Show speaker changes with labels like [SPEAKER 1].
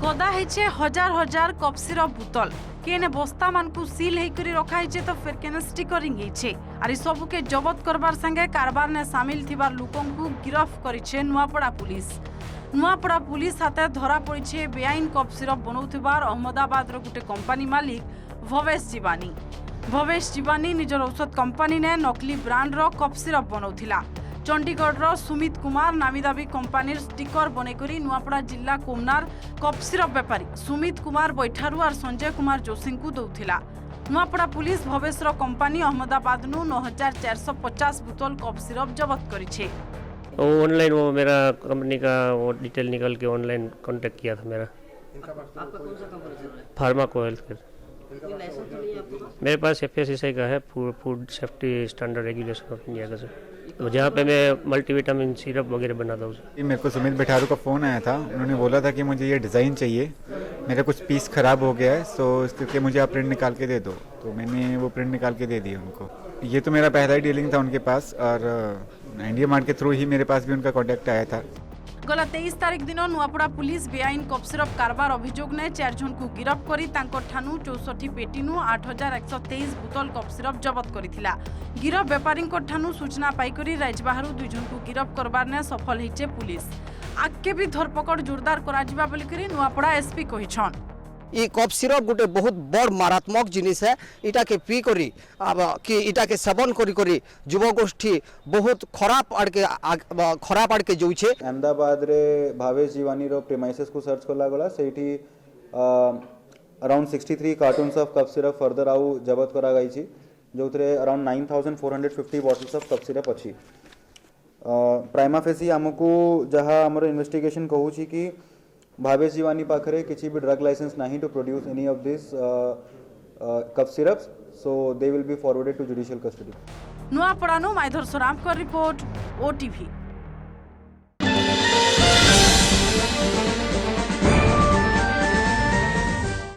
[SPEAKER 1] गदा होइछे हजार हजार कप सिरप बोतल केने बस्ता मानकु सील हेकरी रखाइछे तो फिर केने स्टिकरिंग हेइछे आरि सबु के जबत करबार संगे कारबार ने शामिल थिबार लोकंकु गिरफ करिछे नुआपड़ा पुलिस हाथे धरा पड़िछे बेआईन कप सिरप बनाउथिबार अहमदाबाद रो गुटे कंपनी मालिक भवेश जीवानी निजर औषध कंपनी ने नकली ब्रांड रो कप सिरप बनाउथिला। चंडीगढ़ रो सुमित कुमार नामी दाबी कंपानीर स्टिकर बनेकरी नुआपड़ा जिला कोमनार कप सिरप बेपारी सुमित कुमार बैठारू और संजय कुमार जोशी को दौथिला। नुआपड़ा पुलिस भवेश रो कंपानी अहमदाबाद नु 9450 बोतल कप सिरप जब्त करिछे।
[SPEAKER 2] ऑनलाइन वो मेरा कंपनी का वो डिटेल निकल के ऑनलाइन कांटेक्ट किया था मेरा।
[SPEAKER 3] आपका कौन सा कंपनी चल रहा है?
[SPEAKER 2] Pharma health care.
[SPEAKER 3] ये लाइसेंस तो नहीं है आपके पास?
[SPEAKER 2] मेरे पास FSSAI का है, food safety standard regulation of India का सर, जहाँ पे मैं मल्टीविटामिन सिरप वगैरह बनाता हूँ।
[SPEAKER 4] मेरे को सुमित बैठारू का फ़ोन आया था, उन्होंने बोला था कि मुझे ये डिज़ाइन चाहिए, मेरा कुछ पीस ख़राब हो गया है, सो इसके मुझे आप प्रिंट निकाल के दे दो। तो मैंने वो प्रिंट निकाल के दे दिया उनको। ये तो मेरा पहला ही डीलिंग था उनके पास और इंडिया मार्ट के थ्रू ही मेरे पास भी उनका कॉन्टैक्ट आया था।
[SPEAKER 1] गला 23 तारीख दिन नुआपड़ा पुलिस बेआईन कप सिरप कारबार अभियोग ने 4 जन को गिरफ करी तांको ठानु 64 पेटीनु 8123 बोतल कप सिरप जब्त करिथिला। गिरफ व्यापारी ठानु सूचना पाइकरी राजबाहरू 2 जन को गिरफ करबार ने सफल होइचे पुलिस। आगे भी धरपकड़ जोरदार कराजिबा बोली करी नुआपड़ा एसपी कहिछन।
[SPEAKER 5] ये कप सिरप गोटे बहुत बड़ मारात्मक जिनिस है। इटा के पी करी अब कि इटा के सेवन करी करी युवगोष्ठी बहुत खराब आड़ के जोइछे।
[SPEAKER 6] अहमदाबाद रे भावेश जीवानी रो प्रेमाइसेस को सर्च कला गला सेठी around 63 cartons of cough syrup further आउ जब्त करा गई छी जोथरे around 9450 bottles of cough syrup अछि। प्राइमा फेसी हमको जहाँ हमर इन्वेस्टिगेशन कहू छी कि भावेश जीवानी पाखरे किसी भी ड्रग लाइसेंस नहीं to produce any of this cough syrups, so they will be forwarded to judicial custody.
[SPEAKER 1] Nuapada Maidhar Saram का रिपोर्ट OTV।